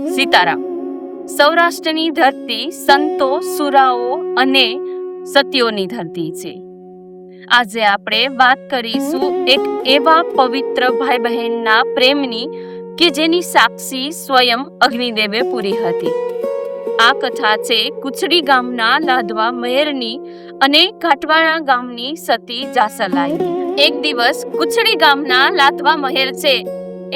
સીતારામ. સૌરાષ્ટ્રની ધરતી સંતો, સુરાઓ અને સત્યોની ધરતી છે. આજે આપણે વાત કરીશું એક એવા પવિત્ર ભાઈ બહેનના પ્રેમની કે જેની સાક્ષી સ્વયં અગ્નિદેવે પૂરી હતી. આ કથા છે કુચડી ગામના લાધવા મહેરની અને કાટવાડા ગામની સતી જાસલાઈની. એક દિવસ કુચડી ગામના લાધવા મહેર છે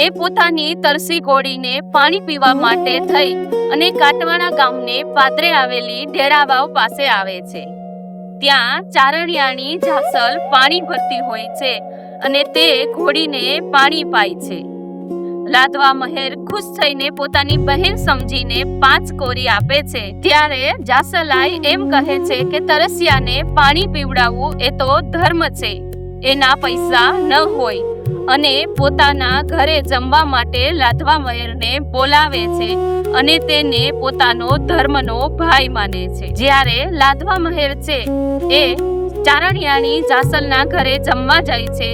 એ પોતાની તરસી ઘોડીને પાણી પીવા માટે થઈ અને કાટવાડા ગામને પાદરે આવેલી ડેરાવાવ પાસે આવે છે. ત્યાં ચારણિયાણી જાસલ પાણી ભરતી હોય છે અને તે ઘોડીને પાણી પાય છે. લાધવા મહેર ખુશ થઈને પોતાની બહેન સમજીને 5 કોરી આપે છે. ત્યારે જાસલાઈ એમ કહે છે કે તરસ્યાને પાણી પીવડાવવું એ તો ધર્મ છે, એના પૈસા ન હોય, અને પોતાના ઘરે જમવા માટે લાધવા મહેરને બોલાવે છે અને તેને પોતાનો ધર્મનો ભાઈ માને છે. જ્યારે લાધવા મહેર છે એ ચારણિયાણી જાસલના ઘરે જમવા જાય છે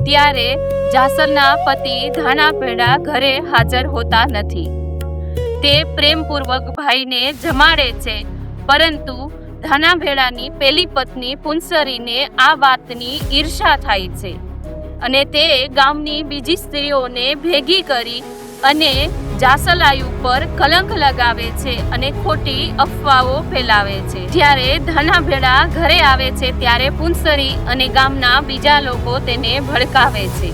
ત્યારે જાસલના પતિ ધાનાભેડા ઘરે હાજર હોતા નથી. તે પ્રેમપૂર્વક ભાઈને જમાડે છે, પરંતુ ધાનાભેડાની પેલી પત્ની પુંસરીને આ વાતની ઈર્ષા થાય છે અને તે ગામની બીજી સ્ત્રીઓને ભેગી કરી અને જાસલાઈ ઉપર કલંક લગાવે છે અને ખોટી અફવાઓ ફેલાવે છે. જ્યારે ધાનાભેડા ઘરે આવે છે ત્યારે પુંસરી અને ગામના બીજા લોકો તેને ભડકાવે છે.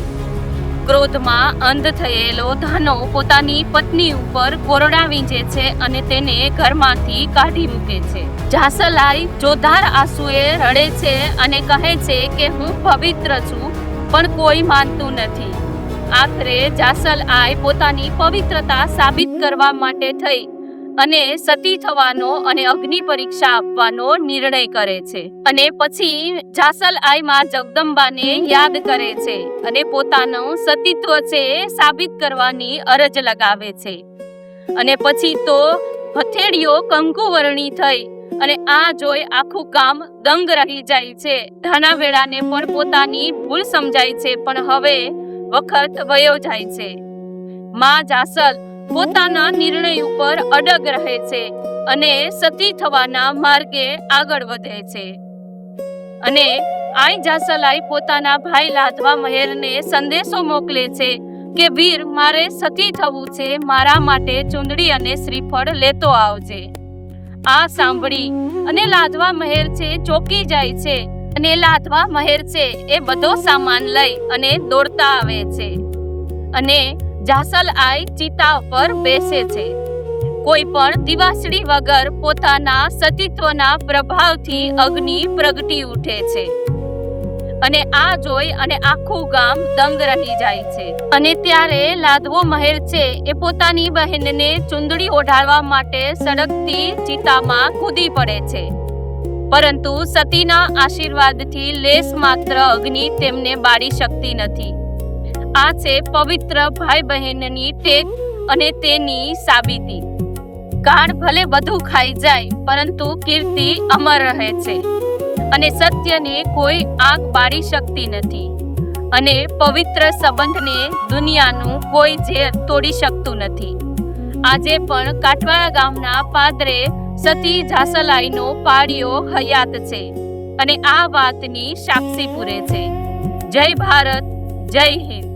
ક્રોધમાં અંધ થયેલો ધાનો પોતાની પત્ની ઉપર કોરડા વીંજે છે અને તેને ઘરમાંથી કાઢી મૂકે છે. જાસલાઈ જોરદાર આંસુએ રડે છે અને કહે છે કે હું પવિત્ર છું, પણ કોઈ માનતું નથી. આખરે જાસલાઈ પોતાની પવિત્રતા સાબિત કરવા માટે થઈ અને સતી થવાનો અને અગ્નિ પરીક્ષા આપવાનો નિર્ણય કરે છે. અને પછી જાસલાઈ માં જગદંબાને યાદ કરે છે અને પોતાનું સતીત્વ છે સાબિત કરવાની અરજ લગાવે છે. અને પછી તો હથેળીઓ કંકુવર્ણી થઈ અને આ જોઈ આખું ગામ દંગ રહી જાય છે. ધાનાભેડાને પણ પોતાની ભૂલ સમજાય છે, પણ હવે વખત વયો જાય છે. માં જાસલ પોતાના નિર્ણય ઉપર અડગ રહે છે અને સતી થવાના માર્ગે આગળ વધે છે. અને આઈ જાસલાઈ પોતાના ભાઈ લાધવા મહેરને સંદેશો મોકલે છે કે વીર, મારે સતી થવું છે, મારા માટે ચૂંદડી અને શ્રીફળ લેતો આવજે. આ સાંભળી અને લાધવા મહેર છે ચોંકી જાય છે અને લાધવા મહેર છે એ બધો સામાન લઈ અને દોડતા આવે છે અને જાસલાઈ ચિતા પર બેસે છે. કોઈ પણ દિવાસળી વગર પોતાના સતીત્વના પ્રભાવથી અગ્નિ પ્રગટી ઉઠે છે અને આ જોઈ અને આખું ગામ દંગ રહી જાય છે. અને ત્યારે લાધવો મહેર છે એ પોતાની બહેનને ચૂંદડી ઓઢાડવા માટે સળગતી ચિતામાં કૂદી પડે છે, પરંતુ સતીના આશીર્વાદથી લેશ માત્ર અગ્નિ તેમને બાળી શકતી નથી. આ છે પવિત્ર ભાઈ બહેનની ટેક અને તેની સાબિતી. કાળ ભલે બધું ખાઈ જાય, પરંતુ કીર્તિ અમર રહે છે અને સત્યને કોઈ આગ બાળી શકતી નથી. અને પવિત્ર સંબંધને દુનિયાનું કોઈ ઝેર તોડી શકતું નથી. આજે પણ કાટવાડા ગામના પાદરે સતી જાસલાઈનો પાળિયો હયાત છે અને આ વાતની સાક્ષી પૂરે છે. જય ભારત, જય હિન્દ.